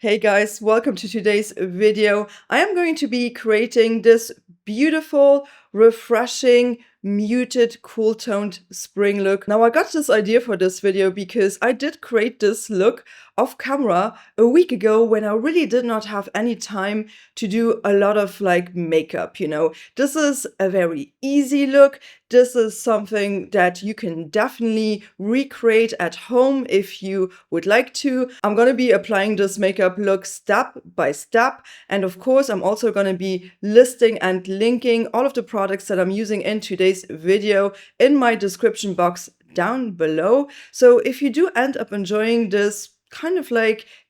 Hey guys, welcome to today's video. I am going to be creating this beautiful, refreshing, muted, cool-toned spring look. Now I got this idea for this video because I did create this look off camera a week ago when I really did not have any time to do a lot of makeup, This is a very easy look. This is something that you can definitely recreate at home if you would like to. I'm going to be applying this makeup look step by step. And of course, I'm also going to be listing and linking all of the products that I'm using in today's video in my description box down below. So if you do end up enjoying this kind of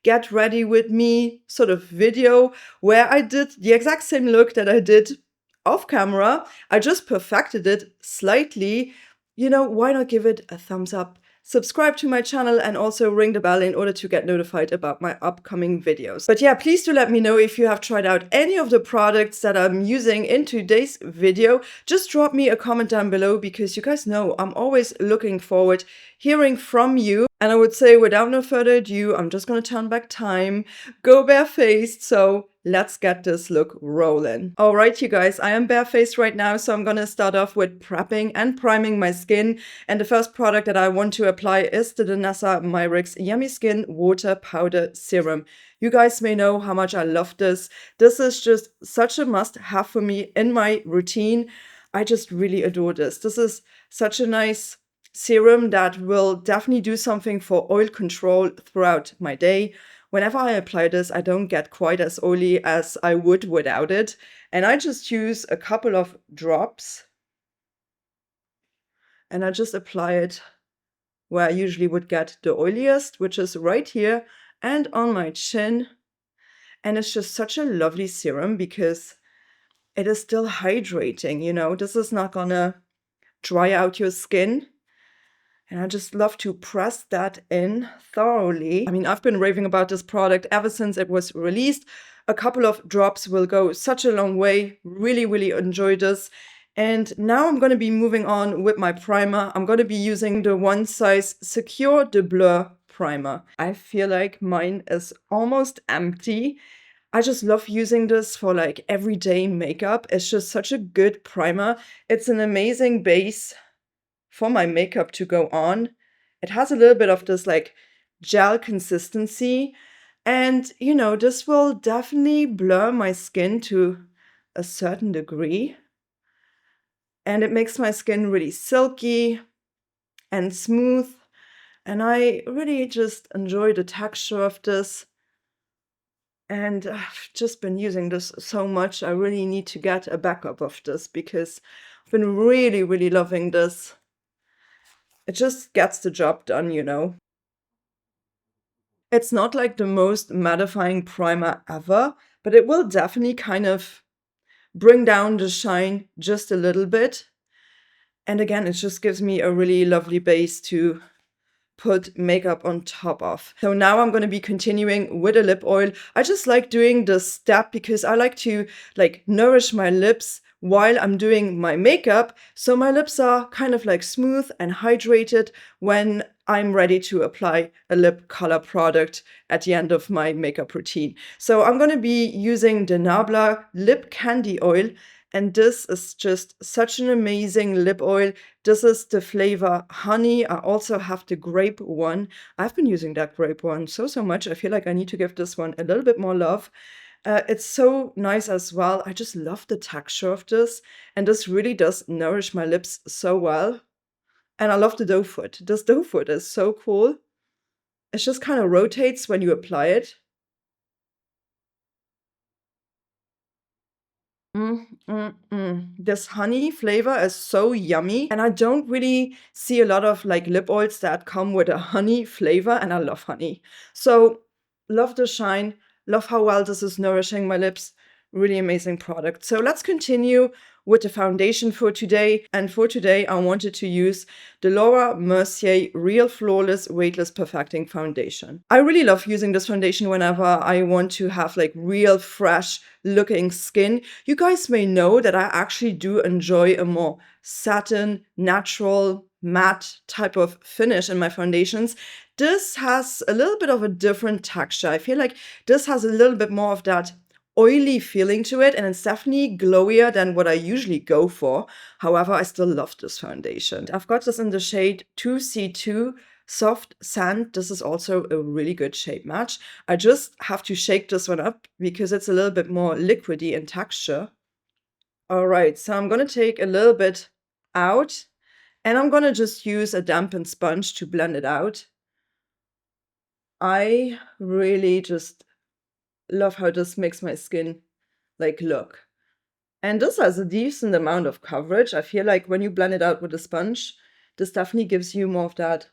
get ready with me sort of video where I did the exact same look that I did off camera, I just perfected it slightly, why not give it a thumbs up? Subscribe to my channel and also ring the bell in order to get notified about my upcoming videos. But yeah, please do let me know if you have tried out any of the products that I'm using in today's video. Just drop me a comment down below because you guys know I'm always looking forward hearing from you. And I would say without no further ado, I'm just going to turn back time, go barefaced. So let's get this look rolling. All right, you guys, I am barefaced right now. So I'm going to start off with prepping and priming my skin. And the first product that I want to apply is the Danessa Myricks Yummy Skin Water Powder Serum. You guys may know how much I love this. This is just such a must-have for me in my routine. I just really adore this. This is such a nice serum that will definitely do something for oil control throughout my day. Whenever I apply this, I don't get quite as oily as I would without it. And I just use a couple of drops and I just apply it where I usually would get the oiliest, which is right here and on my chin. And it's just such a lovely serum because it is still hydrating, This is not gonna dry out your skin. And I just love to press that in thoroughly. I mean, I've been raving about this product ever since it was released. A couple of drops will go such a long way. Really, really enjoy this. And now I'm going to be moving on with my primer. I'm going to be using the One Size Secure de Blur primer. I feel like mine is almost empty. I just love using this for everyday makeup. It's just such a good primer. It's an amazing base for my makeup to go on. It has a little bit of this gel consistency. And, this will definitely blur my skin to a certain degree. And it makes my skin really silky and smooth. And I really just enjoy the texture of this. And I've just been using this so much. I really need to get a backup of this because I've been really, really loving this. It just gets the job done, It's not like the most mattifying primer ever, but it will definitely kind of bring down the shine just a little bit. And again, it just gives me a really lovely base to put makeup on top of. So now I'm going to be continuing with a lip oil. I just like doing this step because I like to nourish my lips while I'm doing my makeup, so my lips are kind of smooth and hydrated when I'm ready to apply a lip color product at the end of my makeup routine. So I'm going to be using the Nabla Lip Candy Oil, and this is just such an amazing lip oil. This is the flavor Honey. I also have the grape one. I've been using that grape one so much. I feel like I need to give this one a little bit more love. It's so nice as well. I just love the texture of this. And this really does nourish my lips so well. And I love the doe foot. This doe foot is so cool. It just kind of rotates when you apply it. This honey flavor is so yummy. And I don't really see a lot of lip oils that come with a honey flavor. And I love honey. So love the shine. Love how well this is nourishing my lips. Really amazing product. So let's continue with the foundation for today. And for today, I wanted to use the Laura Mercier Real Flawless Weightless Perfecting Foundation. I really love using this foundation whenever I want to have real fresh looking skin. You guys may know that I actually do enjoy a more satin, natural, matte type of finish in my foundations. This has a little bit of a different texture. I feel like this has a little bit more of that oily feeling to it, and it's definitely glowier than what I usually go for. However, I still love this foundation. I've got this in the shade 2C2 Soft Sand. This is also a really good shade match. I just have to shake this one up because it's a little bit more liquidy in texture. All right, so I'm gonna take a little bit out, and I'm gonna just use a dampened sponge to blend it out. I really just love how this makes my skin like look. And this has a decent amount of coverage. I feel like when you blend it out with a sponge, this definitely gives you more of that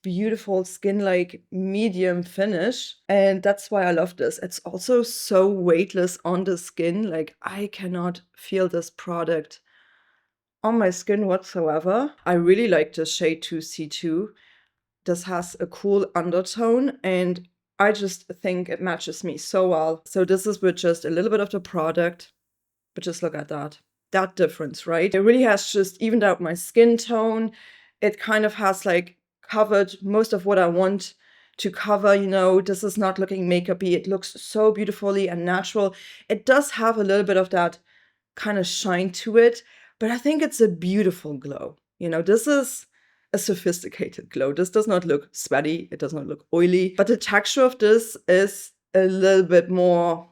beautiful skin-like medium finish. And that's why I love this. It's also so weightless on the skin. Like, I cannot feel this product on my skin whatsoever. I really like this shade 2C2. This has a cool undertone, and I just think it matches me so well. So this is with just a little bit of the product, but just look at that. That difference, right? It really has just evened out my skin tone. It kind of has like covered most of what I want to cover, you know. This is not looking makeup-y. It looks so beautifully and natural. It does have a little bit of that kind of shine to it, but I think it's a beautiful glow. You know, this is a sophisticated glow. This does not look sweaty. It does not look oily, but the texture of this is a little bit more,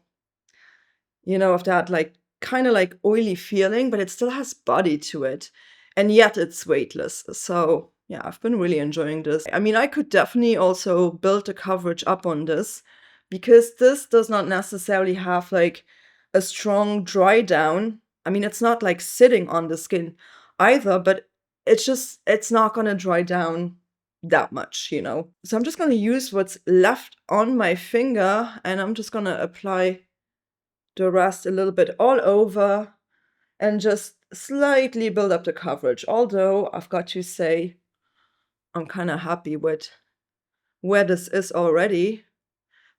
you know, of that like kind of like oily feeling, but it still has body to it. And yet it's weightless. So yeah, I've been really enjoying this. I mean, I could definitely also build the coverage up on this because this does not necessarily have like a strong dry down. I mean, it's not like sitting on the skin either, but it's not gonna dry down that much, you know. So I'm just gonna use what's left on my finger, and I'm just gonna apply the rest a little bit all over and just slightly build up the coverage. Although I've got to say, I'm kind of happy with where this is already,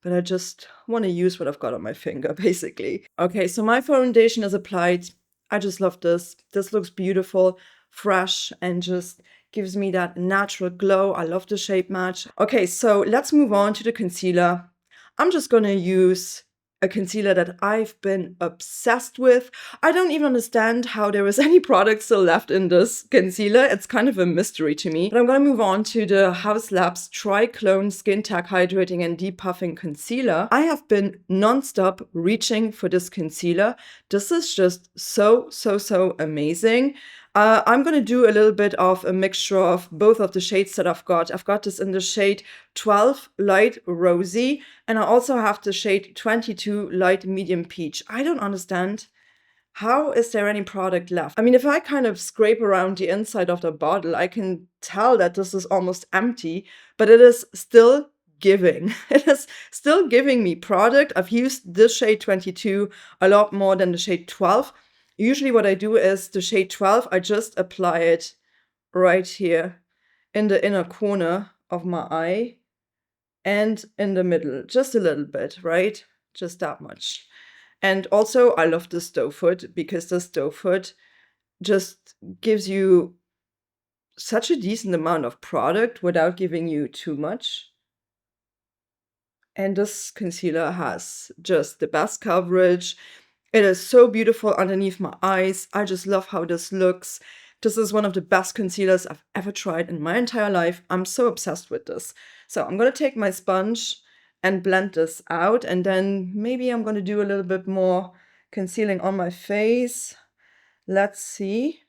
but I just want to use what I've got on my finger, basically. Okay, so my foundation is applied. I just love this. This looks beautiful, fresh, and just gives me that natural glow. I love the shape match. Okay, so let's move on to the concealer. I'm just gonna use a concealer that I've been obsessed with. I don't even understand how there is any product still left in this concealer. It's kind of a mystery to me. But I'm gonna move on to the Haus Labs Triclone Skin Tech Hydrating and Depuffing Concealer. I have been non-stop reaching for this concealer. This is just so amazing. I'm going to do a little bit of a mixture of both of the shades that I've got. I've got this in the shade 12 Light Rosy, and I also have the shade 22 Light Medium Peach. I don't understand. How is there any product left? I mean, if I kind of scrape around the inside of the bottle, I can tell that this is almost empty, but it is still giving. It is still giving me product. I've used this shade 22 a lot more than the shade 12. Usually what I do is the shade 12, I just apply it right here in the inner corner of my eye and in the middle, just a little bit, right? Just that much. And also I love this doe foot because this doe foot just gives you such a decent amount of product without giving you too much. And this concealer has just the best coverage. It is so beautiful underneath my eyes. I just love how this looks. This is one of the best concealers I've ever tried in my entire life. I'm so obsessed with this. So I'm gonna take my sponge and blend this out, and then maybe I'm gonna do a little bit more concealing on my face. Let's see.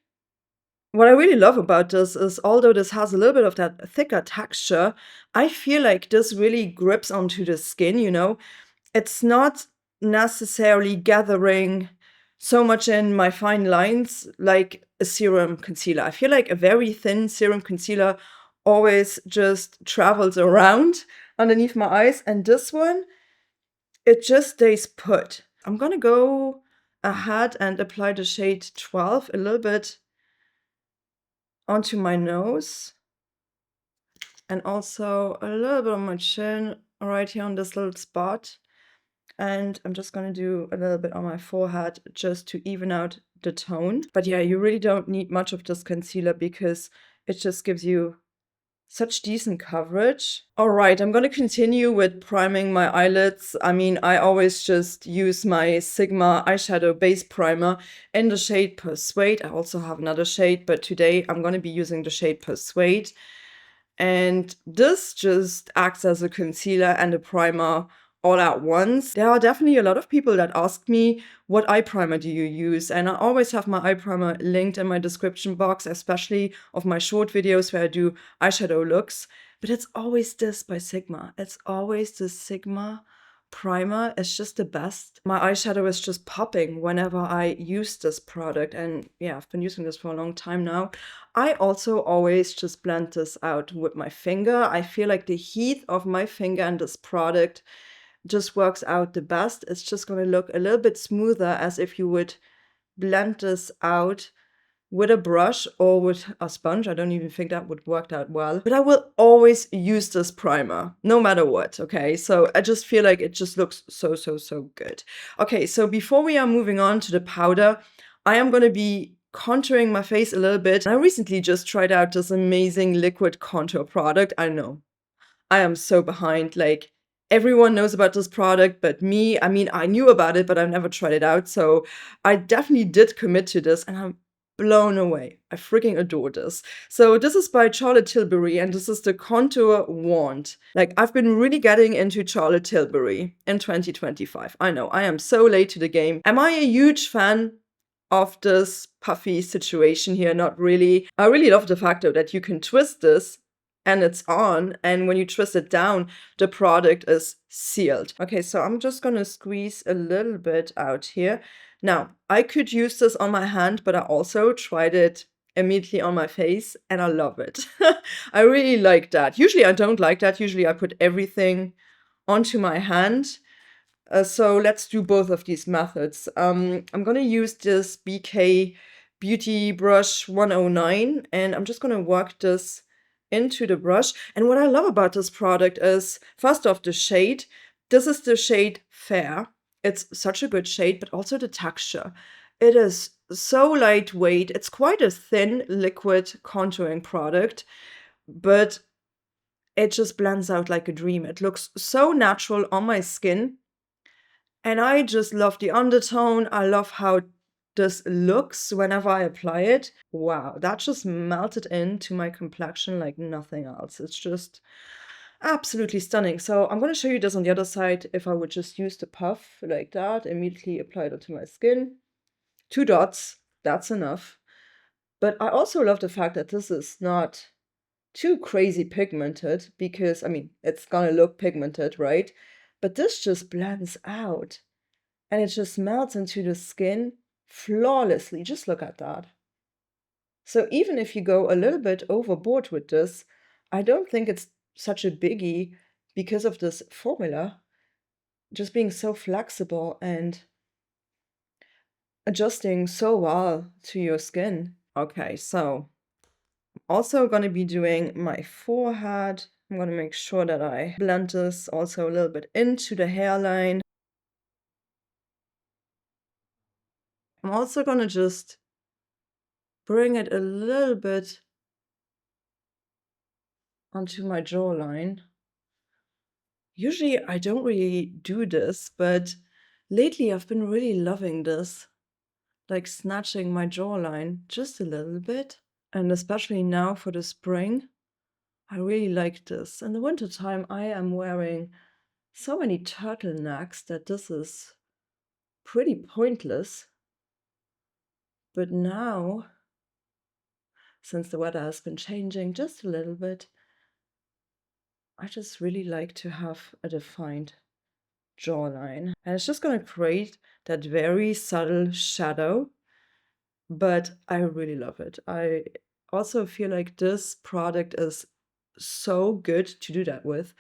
What I really love about this is, although this has a little bit of that thicker texture, I feel like this really grips onto the skin, you know? It's not necessarily gathering so much in my fine lines like a serum concealer. I feel like a very thin serum concealer always just travels around underneath my eyes, and this one, it just stays put. I'm gonna go ahead and apply the shade 12 a little bit onto my nose, and also a little bit on my chin right here on this little spot. And I'm just gonna do a little bit on my forehead just to even out the tone. But yeah, you really don't need much of this concealer because it just gives you such decent coverage. All right, I'm going to continue with priming my eyelids. I mean, I always just use my Sigma eyeshadow base primer in the shade Persuade. I also have another shade, but today I'm going to be using the shade Persuade. And this just acts as a concealer and a primer all at once. There are definitely a lot of people that ask me, what eye primer do you use? And I always have my eye primer linked in my description box, especially of my short videos where I do eyeshadow looks. But it's always this by Sigma. It's always the Sigma primer. It's just the best. My eyeshadow is just popping whenever I use this product. And yeah, I've been using this for a long time now. I also always just blend this out with my finger. I feel like the heat of my finger and this product just works out the best. It's just going to look a little bit smoother as if you would blend this out with a brush or with a sponge. I don't even think that would work out well. But I will always use this primer, no matter what, okay? So I just feel like it just looks so, so, so good. Okay, so before we are moving on to the powder, I am going to be contouring my face a little bit. I recently just tried out this amazing liquid contour product. I know, I am so behind. Like, everyone knows about this product, but me, I mean, I knew about it, but I've never tried it out. So I definitely did commit to this, and I'm blown away. I freaking adore this. So this is by Charlotte Tilbury, and this is the Contour Wand. Like, I've been really getting into Charlotte Tilbury in 2025. I know, I am so late to the game. Am I a huge fan of this puffy situation here? Not really. I really love the fact though that you can twist this and it's on, and when you twist it down, the product is sealed. Okay, so I'm just gonna squeeze a little bit out here. Now, I could use this on my hand, but I also tried it immediately on my face, and I love it. I really like that. Usually I don't like that. Usually I put everything onto my hand. So let's do both of these methods. I'm gonna use this BK Beauty Brush 109, and I'm just gonna work this into the brush. And what I love about this product is, first off, the shade. This is the shade Fair. It's such a good shade, but also the texture. It is so lightweight. It's quite a thin liquid contouring product, but it just blends out like a dream. It looks so natural on my skin. And I just love the undertone. I love how this looks whenever I apply it. Wow, that just melted into my complexion like nothing else. It's just absolutely stunning. So I'm going to show you this on the other side. If I would just use the puff like that, immediately apply it onto my skin. 2 dots, that's enough. But I also love the fact that this is not too crazy pigmented, because, I mean, it's gonna look pigmented, right? But this just blends out and it just melts into the skin flawlessly. Just look at that. So even if you go a little bit overboard with this, I don't think it's such a biggie because of this formula just being so flexible and adjusting so well to your skin. Okay, so also going to be doing my forehead. I'm going to make sure that I blend this also a little bit into the hairline. I'm also going to just bring it a little bit onto my jawline. Usually I don't really do this, but lately I've been really loving this, like snatching my jawline just a little bit. And especially now for the spring, I really like this. In the wintertime, I am wearing so many turtlenecks that this is pretty pointless. But now, since the weather has been changing just a little bit, I just really like to have a defined jawline. And it's just going to create that very subtle shadow, but I really love it. I also feel like this product is so good to do that with,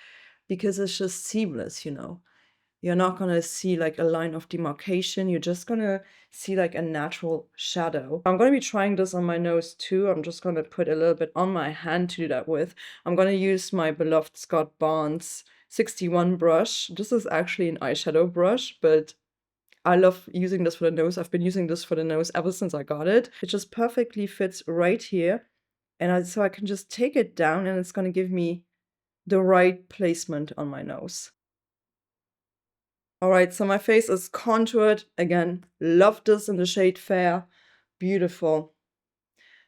because it's just seamless, you know. You're not going to see like a line of demarcation. You're just going to see like a natural shadow. I'm going to be trying this on my nose too. I'm just going to put a little bit on my hand to do that with. I'm going to use my beloved Scott Barnes 61 brush. This is actually an eyeshadow brush, but I love using this for the nose. I've been using this for the nose ever since I got it. It just perfectly fits right here. And so I can just take it down and it's going to give me the right placement on my nose. All right, so my face is contoured. Again, love this in the shade Fair. Beautiful.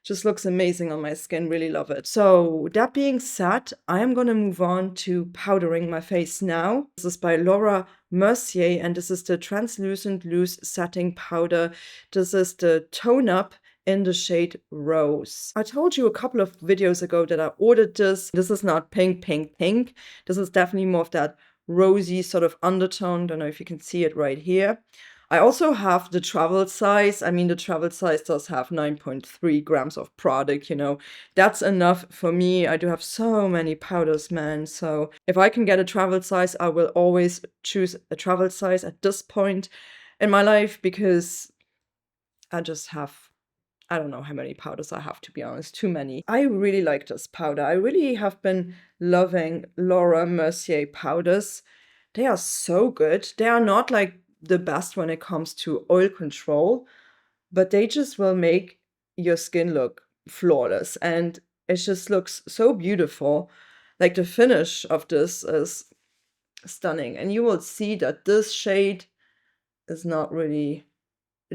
Just looks amazing on my skin. Really love it. So that being said, I am going to move on to powdering my face now. This is by Laura Mercier, and this is the Translucent Loose Setting Powder. This is the Tone Up in the shade Rose. I told you a couple of videos ago that I ordered this. This is not pink, pink, pink. This is definitely more of that rosy sort of undertone. Don't know if you can see it right here. I also have the travel size. I mean, the travel size does have 9.3 grams of product, you know. That's enough for me. I do have so many powders, man. So if I can get a travel size, I will always choose a travel size at this point in my life, because I just have, I don't know how many powders I have, to be honest, too many. I really like this powder. I really have been loving Laura Mercier powders. They are so good. They are not like the best when it comes to oil control, but they just will make your skin look flawless, and it just looks so beautiful. Like, the finish of this is stunning, and you will see that this shade is not really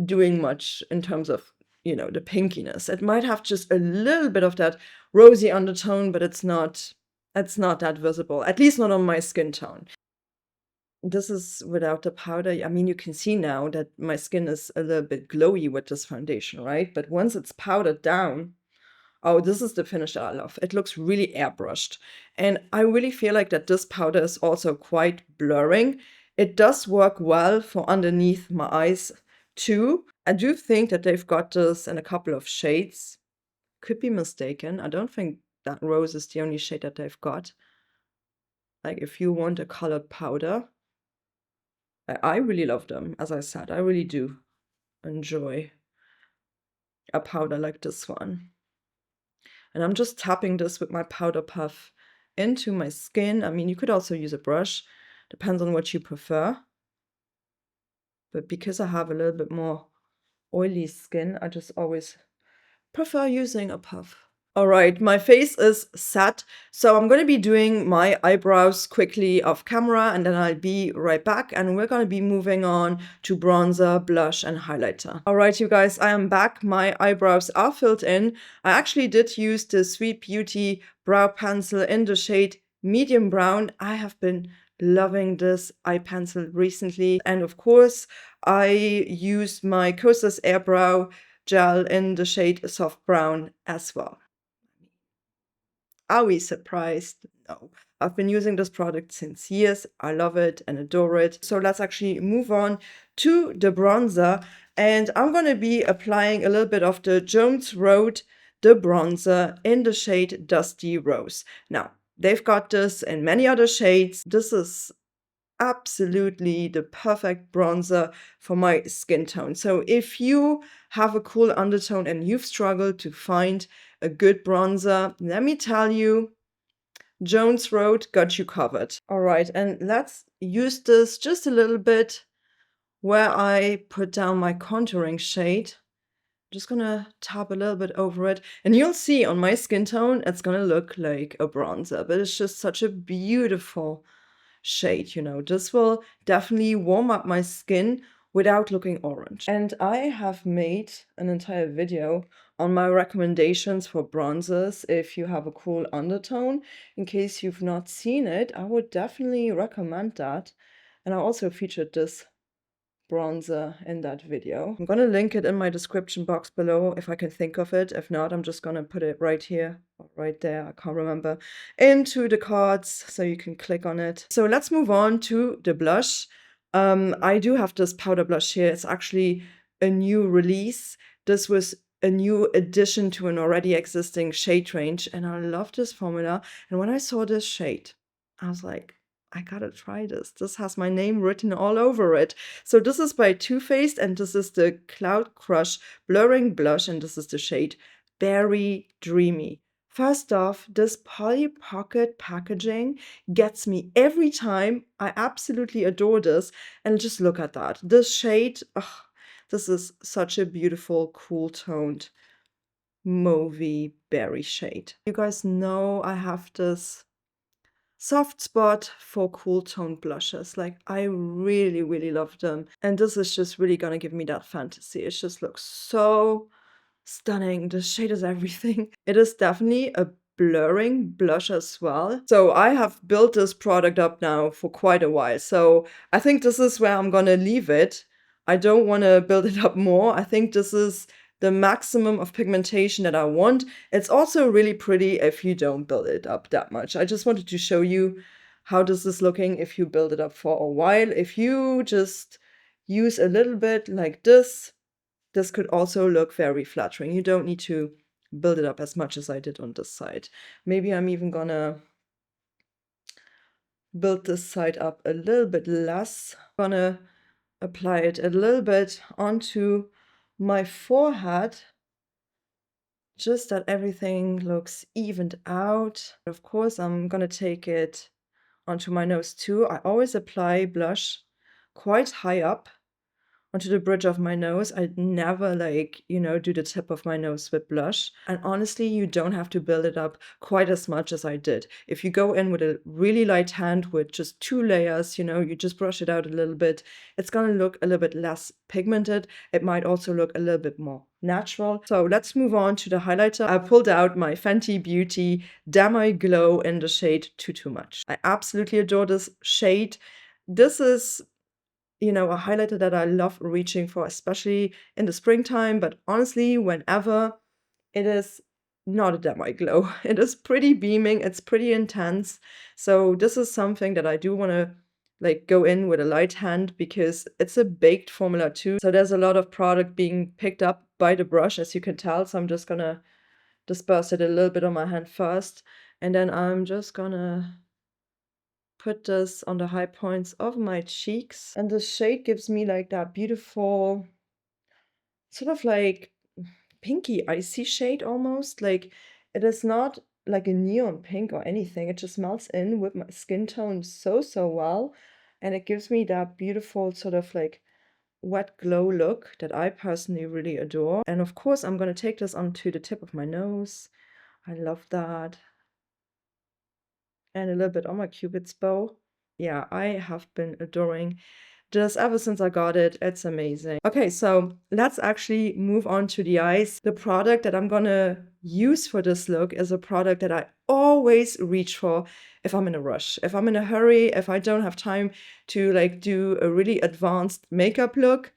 doing much in terms of, you know, the pinkiness. It might have just a little bit of that rosy undertone, but it's not that visible, at least not on my skin tone. This is without the powder. I mean, you can see now that my skin is a little bit glowy with this foundation, right? But once it's powdered down, oh, this is the finish that I love. It looks really airbrushed. And I really feel like that this powder is also quite blurring. It does work well for underneath my eyes too. I do think that they've got this in a couple of shades. Could be mistaken. I don't think that rose is the only shade that they've got. Like, if you want a colored powder, I really love them. As I said, I really do enjoy a powder like this one. And I'm just tapping this with my powder puff into my skin. I mean, you could also use a brush, depends on what you prefer. But because I have a little bit more oily skin, I just always prefer using a puff. All right, my face is set, so I'm going to be doing my eyebrows quickly off camera, and then I'll be right back, and we're going to be moving on to bronzer, blush, and highlighter. All right, you guys, I am back. My eyebrows are filled in. I actually did use the Sweet Beauty brow pencil in the shade medium brown. I have been loving this eye pencil recently, and of course, I used my Kosas Airbrow gel in the shade soft brown as well. Are we surprised? No. I've been using this product since years. I love it and adore it. So let's actually move on to the bronzer. And I'm going to be applying a little bit of the Jones Road, the bronzer in the shade Dusty Rose. Now, they've got this in many other shades. This is absolutely the perfect bronzer for my skin tone. So if you have a cool undertone and you've struggled to find a good bronzer, let me tell you, Jones Road got you covered. All right, and let's use this just a little bit where I put down my contouring shade. I'm just gonna tap a little bit over it, and you'll see on my skin tone, it's gonna look like a bronzer, but it's just such a beautiful shade, you know. This will definitely warm up my skin without looking orange. And I have made an entire video on my recommendations for bronzers if you have a cool undertone. In case you've not seen it, I would definitely recommend that. And I also featured this bronzer in that video. I'm gonna link it in my description box below if I can think of it. If not, I'm just gonna put it right here or right there, I can't remember, into the cards so you can click on it. So let's move on to the blush. I do have this powder blush here. It's actually a new release. This was a new addition to an already existing shade range, and I love this formula. And when I saw this shade, I was like, I gotta try this. This has my name written all over it. So this is by Too Faced, and this is the Cloud Crush Blurring Blush, and this is the shade Berry Dreamy. First off, this Polly Pocket packaging gets me every time. I absolutely adore this. And just look at that. This shade, this is such a beautiful, cool toned mauvey berry shade. You guys know I have this soft spot for cool toned blushes. Like, I really, really love them. And this is just really gonna give me that fantasy. It just looks so stunning. The shade is everything. It is definitely a blurring blush as well. So I have built this product up now for quite a while. So I think this is where I'm gonna leave it. I don't want to build it up more. I think this is the maximum of pigmentation that I want. It's also really pretty if you don't build it up that much. I just wanted to show you how this is looking if you build it up for a while. If you just use a little bit like this could also look very flattering. You don't need to build it up as much as I did on this side. Maybe I'm even gonna build this side up a little bit less. Gonna apply it a little bit onto my forehead, just that everything looks evened out. Of course, I'm gonna take it onto my nose too. I always apply blush quite high up onto the bridge of my nose. I never do the tip of my nose with blush. And honestly, you don't have to build it up quite as much as I did. If you go in with a really light hand with just 2 layers, you just brush it out a little bit, it's gonna look a little bit less pigmented. It might also look a little bit more natural. So let's move on to the highlighter. I pulled out my Fenty Beauty Demi Glow in the shade Too Much. I absolutely adore this shade. This is a highlighter that I love reaching for, especially in the springtime, but honestly, whenever. It is not a demi glow. It is pretty beaming, it's pretty intense. So this is something that I do want to go in with a light hand because it's a baked formula too. So there's a lot of product being picked up by the brush, as you can tell. So I'm just gonna disperse it a little bit on my hand first, and then I'm just gonna put this on the high points of my cheeks. And the shade gives me that beautiful sort of pinky icy shade almost. It is not like a neon pink or anything. It just melts in with my skin tone so well. And it gives me that beautiful sort of wet glow look that I personally really adore. And of course, I'm going to take this onto the tip of my nose. I love that. And a little bit on my cupid's bow. Yeah, I have been adoring this ever since I got it. It's amazing. Okay, so let's actually move on to the eyes. The product that I'm gonna use for this look is a product that I always reach for if I'm in a rush, if I'm in a hurry, if I don't have time to do a really advanced makeup look.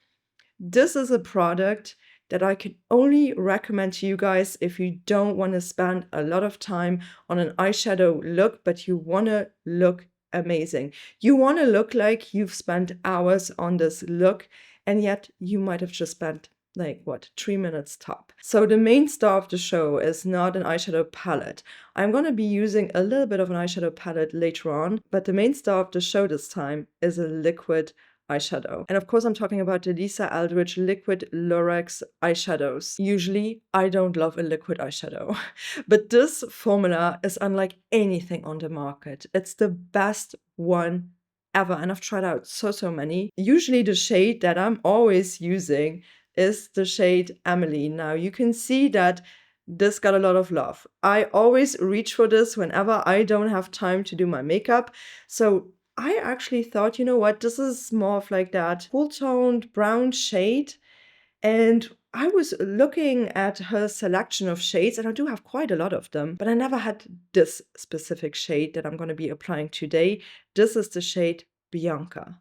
This is a product that I can only recommend to you guys if you don't want to spend a lot of time on an eyeshadow look, but you want to look amazing. You want to look like you've spent hours on this look, and yet you might have just spent 3 minutes top. So the main star of the show is not an eyeshadow palette. I'm going to be using a little bit of an eyeshadow palette later on, but the main star of the show this time is a liquid eyeshadow. And of course, I'm talking about the Lisa Eldridge Liquid Lurex eyeshadows. Usually, I don't love a liquid eyeshadow, but this formula is unlike anything on the market. It's the best one ever, and I've tried out so many. Usually, the shade that I'm always using is the shade Emily. Now, you can see that this got a lot of love. I always reach for this whenever I don't have time to do my makeup. So I actually thought, you know what, this is more of that cool-toned brown shade. And I was looking at her selection of shades, and I do have quite a lot of them, but I never had this specific shade that I'm going to be applying today. This is the shade Bianca.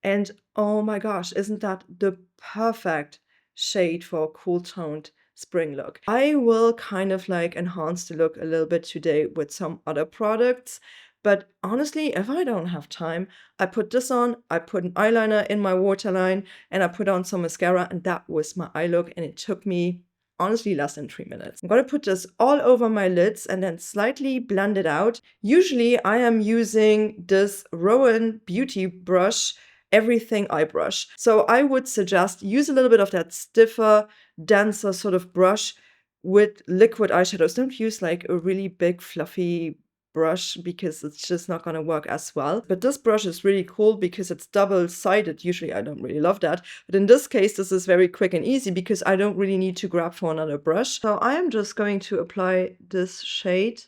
And oh my gosh, isn't that the perfect shade for a cool-toned spring look? I will kind of enhance the look a little bit today with some other products. But honestly, if I don't have time, I put this on, I put an eyeliner in my waterline, and I put on some mascara, and that was my eye look. And it took me, honestly, less than 3 minutes. I'm going to put this all over my lids and then slightly blend it out. Usually, I am using this Rowan Beauty brush, Everything Eye Brush. So I would suggest use a little bit of that stiffer, denser sort of brush with liquid eyeshadows. Don't use a really big, fluffy brush because it's just not going to work as well. But this brush is really cool because it's double-sided. Usually I don't really love that. But in this case, this is very quick and easy because I don't really need to grab for another brush. So I am just going to apply this shade.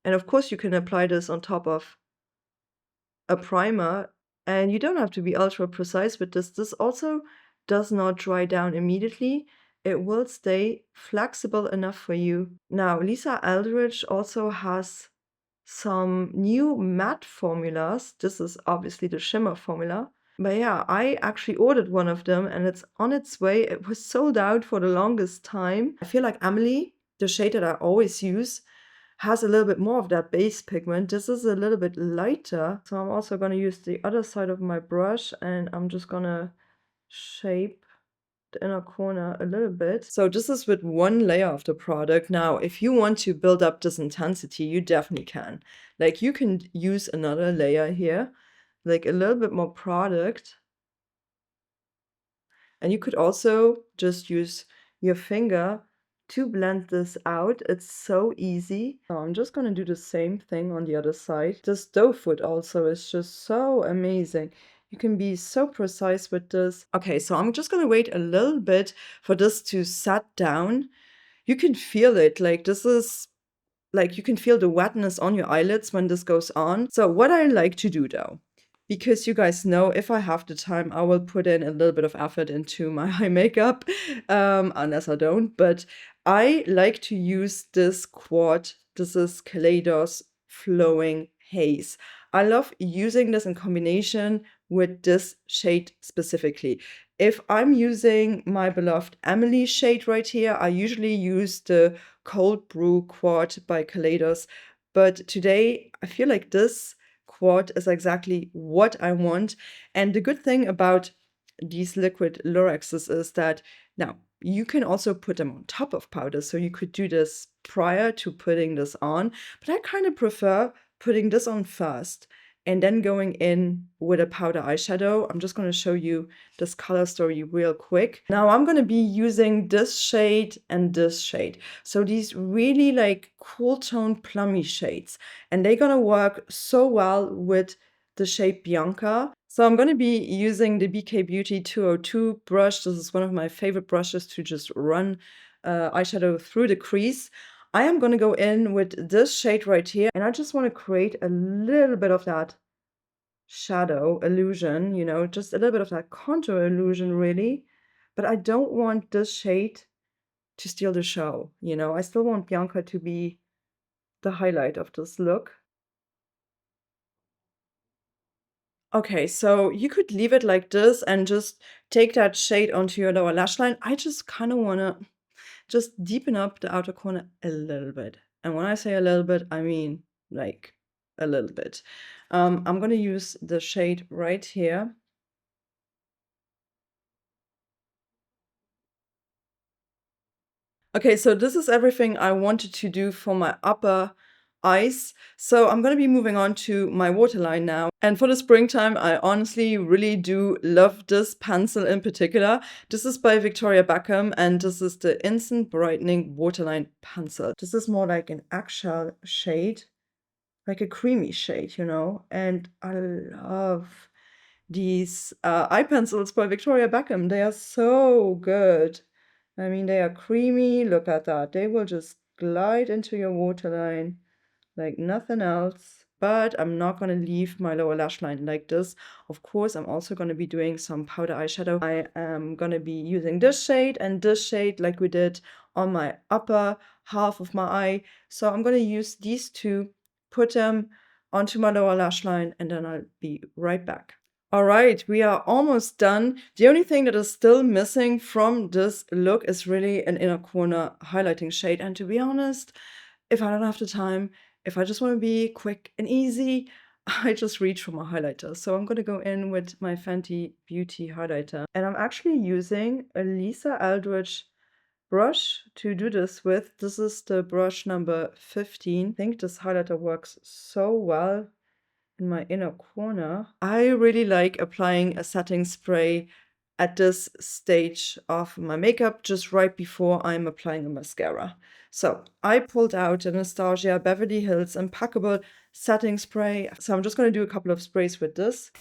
And of course, you can apply this on top of a primer, and you don't have to be ultra precise with this. This also does not dry down immediately. It will stay flexible enough for you. Now, Lisa Eldridge also has some new matte formulas. This is obviously the shimmer formula. But yeah, I actually ordered one of them and it's on its way. It was sold out for the longest time. I feel like Emily, the shade that I always use, has a little bit more of that base pigment. This is a little bit lighter. So I'm also going to use the other side of my brush and I'm just going to shape the inner corner a little bit. So this is with one layer of the product. Now, if you want to build up this intensity, you definitely can. Like you can use another layer here, like a little bit more product. And you could also just use your finger to blend this out. It's so easy. So I'm just going to do the same thing on the other side. This doe foot also is just so amazing. You can be so precise with this. Okay, so I'm just going to wait a little bit for this to set down. You can feel it. Like this is like you can feel the wetness on your eyelids when this goes on. So what I like to do though, because you guys know if I have the time, I will put in a little bit of effort into my eye makeup, unless I don't. But I like to use this quad. This is Kaleidos Flowing Haze. I love using this in combination with this shade specifically. If I'm using my beloved Emily shade right here, I usually use the Cold Brew Quad by Kaleidos. But today, I feel like this quad is exactly what I want. And the good thing about these liquid Lurexes is that now you can also put them on top of powder. So you could do this prior to putting this on. But I kind of prefer putting this on first and then going in with a powder eyeshadow. I'm just going to show you this color story real quick. Now I'm going to be using this shade and this shade. So these really like cool tone plummy shades. And they're going to work so well with the shade Bianca. So I'm going to be using the BK Beauty 202 brush. This is one of my favorite brushes to just run eyeshadow through the crease. I am going to go in with this shade right here, and I just want to create a little bit of that shadow illusion, you know, just a little bit of that contour illusion, really. But I don't want this shade to steal the show, you know. I still want Bianca to be the highlight of this look. Okay, so you could leave it like this and just take that shade onto your lower lash line. I just kind of want to just deepen up the outer corner a little bit. And when I say a little bit, I mean like a little bit. I'm going to use the shade right here. Okay, so this is everything I wanted to do for my upper eyes. So I'm going to be moving on to my waterline now. And for the springtime, I honestly really do love this pencil in particular. This is by Victoria Beckham, and this is the Instant Brightening Waterline Pencil. This is more like an eggshell shade, like a creamy shade, you know. And I love these eye pencils by Victoria Beckham. They are so good. I mean, they are creamy. Look at that. They will just glide into your waterline like nothing else. But I'm not going to leave my lower lash line like this. Of course, I'm also going to be doing some powder eyeshadow. I am going to be using this shade and this shade like we did on my upper half of my eye. So I'm going to use these two, put them onto my lower lash line, and then I'll be right back. All right, we are almost done. The only thing that is still missing from this look is really an inner corner highlighting shade. And to be honest, if I don't have the time, if I just want to be quick and easy, I just reach for my highlighter. So I'm going to go in with my Fenty Beauty highlighter. And I'm actually using a Lisa Eldridge brush to do this with. This is the brush number 15. I think this highlighter works so well in my inner corner. I really like applying a setting spray at this stage of my makeup, just right before I'm applying a mascara. So I pulled out a Anastasia Beverly Hills Impeccable Setting Spray. So I'm just going to do a couple of sprays with this.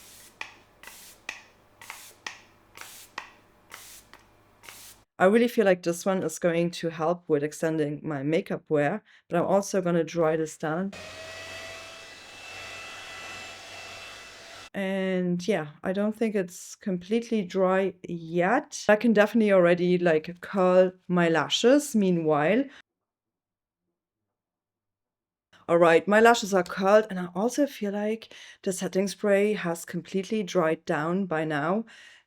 I really feel like this one is going to help with extending my makeup wear, but I'm also going to dry this down. And yeah, I don't think it's completely dry yet. I can definitely already like curl my lashes meanwhile. All right, my lashes are curled, and I also feel like the setting spray has completely dried down by now.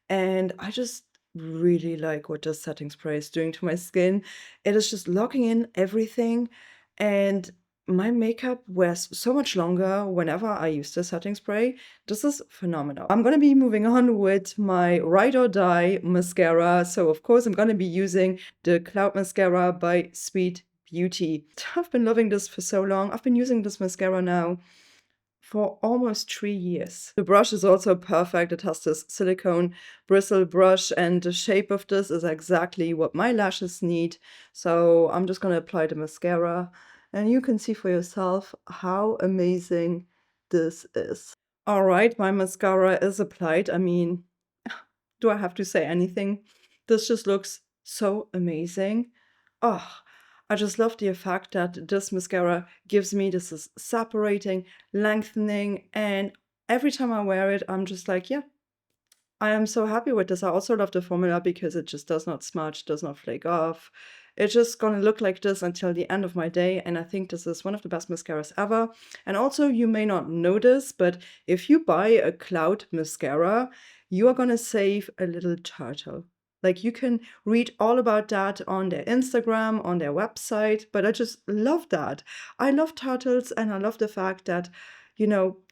And I just really like what this setting spray is doing to my skin. It is just locking in everything, and my makeup wears so much longer whenever I use the setting spray. This is phenomenal. I'm gonna be moving on with my Ride or Die mascara. So of course I'm gonna be using the Cloud Mascara by Sweet Beauty. I've been loving this for so long. I've been using this mascara now for almost 3 years. The brush is also perfect. It has this silicone bristle brush, and the shape of this is exactly what my lashes need. So I'm just gonna apply the mascara, and you can see for yourself how amazing this is. All right, my mascara is applied. I mean, do I have to say anything? This just looks so amazing. Oh, I just love the effect that this mascara gives me. This is separating, lengthening, and every time I wear it, I'm just like, yeah, I am so happy with this. I also love the formula because it just does not smudge, does not flake off. It's just gonna look like this until the end of my day, and I think this is one of the best mascaras ever. And also, you may not know this, but if you buy a Cloud mascara, you are gonna save a little turtle. Like, you can read all about that on their Instagram, on their website, but I just love that. I love turtles, and I love the fact that,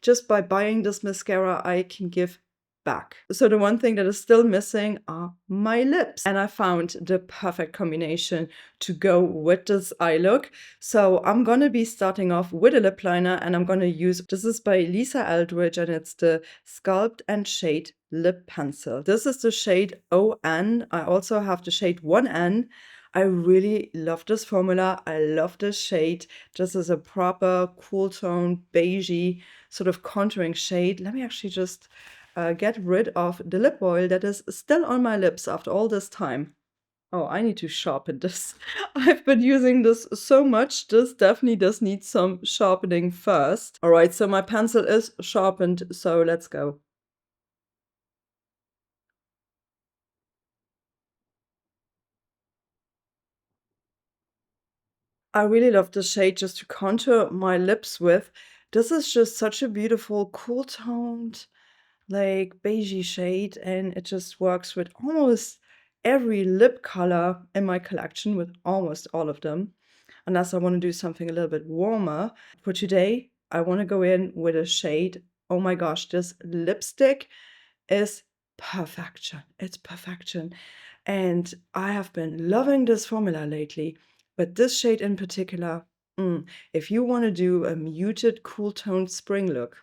just by buying this mascara, I can give back. So the one thing that is still missing are my lips. And I found the perfect combination to go with this eye look. So I'm gonna be starting off with a lip liner, and I'm gonna use, this is by Lisa Eldridge, and it's the Sculpt and Shade Lip Pencil. This is the shade ON. I also have the shade 1N. I really love this formula. I love this shade. This is a proper cool tone, beigey sort of contouring shade. Let me actually just get rid of the lip oil that is still on my lips after all this time. Oh, I need to sharpen this. I've been using this so much. This definitely does need some sharpening first. All right, so my pencil is sharpened, so let's go. I really love this shade just to contour my lips with. This is just such a beautiful, cool toned, like beigey shade, and it just works with almost every lip color in my collection, with almost all of them, unless I want to do something a little bit warmer. For today, I want to go in with a shade. Oh my gosh, this lipstick is perfection. It's perfection. And I have been loving this formula lately, but this shade in particular, if you want to do a muted, cool toned spring look,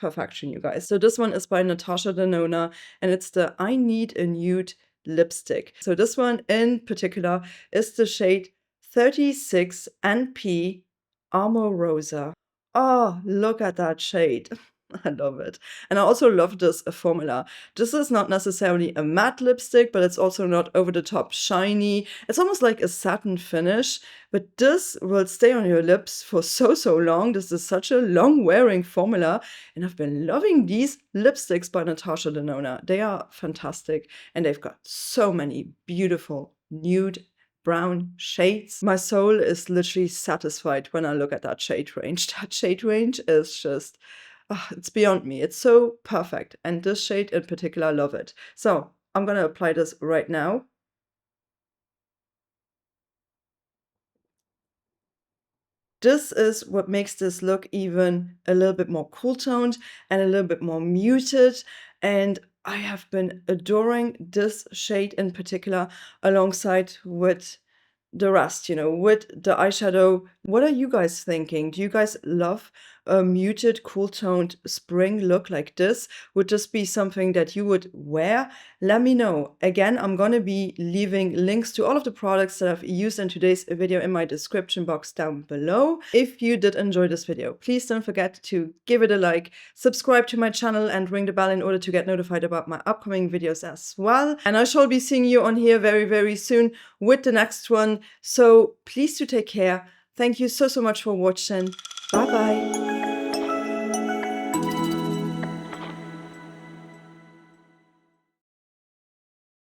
perfection, you guys. So this one is by Natasha Denona, and it's the I Need a Nude lipstick. So this one in particular is the shade 36 NP Amorosa. Oh, look at that shade. I love it. And I also love this formula. This is not necessarily a matte lipstick, but it's also not over the top shiny. It's almost like a satin finish, but this will stay on your lips for so long. This is such a long wearing formula, and I've been loving these lipsticks by Natasha Denona. They are fantastic, and they've got so many beautiful nude brown shades. My soul is literally satisfied when I look at that shade range. That shade range is just, it's beyond me. It's so perfect. And this shade in particular, I love it. So I'm going to apply this right now. This is what makes this look even a little bit more cool toned and a little bit more muted. And I have been adoring this shade in particular alongside with the rest, with the eyeshadow What are you guys thinking? Do you guys love a muted, cool-toned spring look like this? Would this be something that you would wear? Let me know. Again, I'm gonna be leaving links to all of the products that I've used in today's video in my description box down below. If you did enjoy this video, please don't forget to give it a like, subscribe to my channel, and ring the bell in order to get notified about my upcoming videos as well. And I shall be seeing you on here very, very soon with the next one. So please do take care. Thank you so much for watching. Bye bye.